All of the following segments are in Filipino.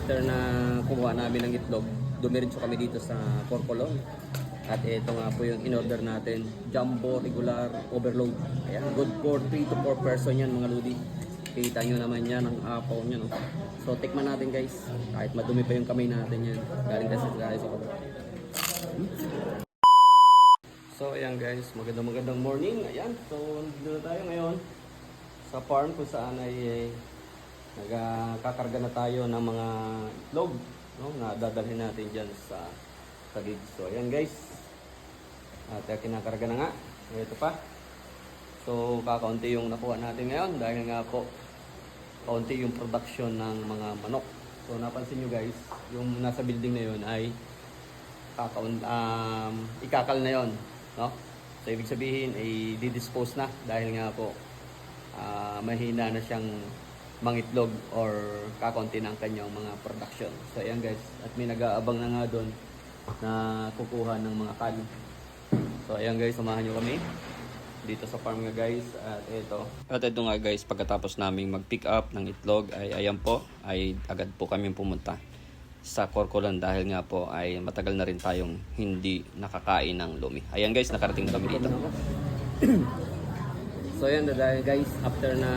after na kumuha namin ng itlog, dumiretso kami dito sa Corcolon. At ito nga po yung in-order natin, Jumbo Regular Overload. Ayan, good for 3 to 4 person yan mga lodi. Kita nyo naman yan, ang apaw nyo, no? So tikman natin guys, kahit madumi pa yung kamay natin yan. Galing kasi sa cover. So ayan guys, magandang morning. Ayan, so dito na tayo ngayon sa farm kung saan ay nagkakarga na tayo ng mga itlog, no, na dadalhin natin dyan sa tagig. So ayan guys, at kinakarga na nga, ito pa. So kakaunti yung nakuha natin ngayon dahil nga po kaunti yung production ng mga manok. So napansin nyo guys, yung nasa building na yun ay ikakal na yon, no? So ibig sabihin ay didispose na dahil nga po mahina na siyang mangitlog or kakaunti ng kanyang mga production. So ayan guys, at may nag-aabang na nga doon na kukuha ng mga kal. So ayan guys, samahan nyo kami dito sa farm nga guys. At ito nga guys, pagkatapos naming mag-pick up ng itlog ay ayan po, ay agad po kami pumunta sa Corcolon dahil nga po ay matagal na rin tayong hindi nakakain ng lumi. Ayan guys, nakarating kami dito. So ayan dahil guys, after na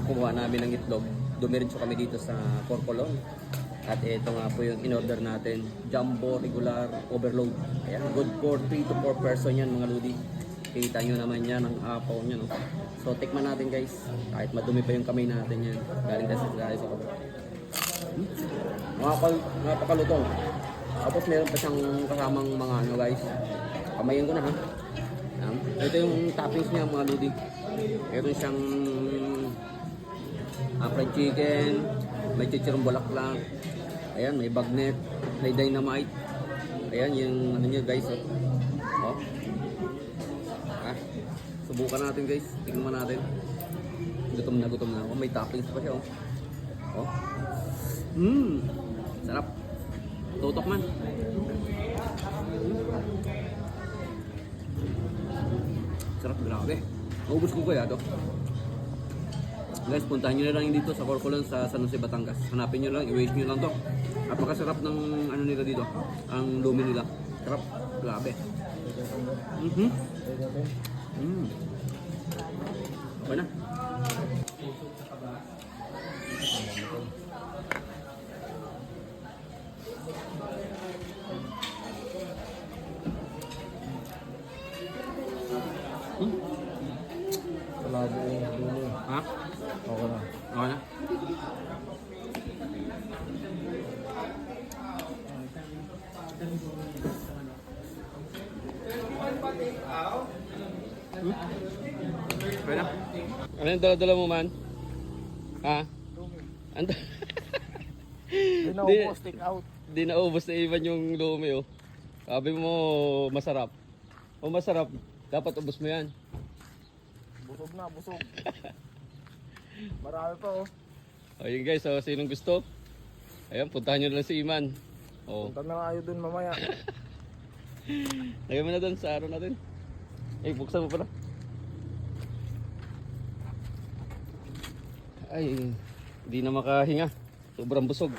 kumuha namin ng itlog, dumiretso kami dito sa Corcolon. At ito nga po yung in-order natin, Jumbo Regular Overload. Ayan, good for 3 to 4 person yan mga lodi. Kita nyo naman yan, ang apaw nyo, no? So tikman natin guys, kahit madumi pa yung kamay natin yan. Galing kasi sa cover. Napakalutong. Tapos meron pa siyang kasamang mga ano guys. Kamayin ko na ha. Ayan. Ito yung toppings niya mga lodi. Meron siyang fried chicken, may chichirong bulaklak, ayan, may bagnet, may dynamite. Ayan yung ano niya guys, oh. Subukan natin guys, tingnan natin. Gutom na. Oh, may toppings pa siya, oh. Sarap. Tutok man. Sarap, grabe. Maubos ko kaya to. Guys, puntahan nyo na lang dito sa Corcolon sa San Jose, Batangas. Hanapin nyo lang, i-wait nyo lang to. Napakasarap ng ano nila dito, ang lumi nila. Sarap, grabe. Okay na. Malabo yung dulo. Ha? Okay na. Okay na? Okay na? Ano yung dala-dala mo man? Ha? Ando? Di na ubos, take out. Di na ubos na Ivan yung lumi, oh. Sabi mo masarap. O masarap, dapat ubos mo yan. Busog na, busog. Marami pa oh. Ayun guys, so sinong gusto? Ayan, puntahan nyo lang si Iman. Oh. Punta na kayo dun mamaya. Lagyan mo na doon sa araw natin. Eh, buksan mo pala. Ay, hindi na makahinga. Sobrang busog.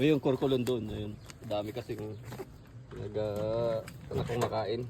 Ayun, Corcolon doon. Ayun, dami kasi kung nag-anak kong makain.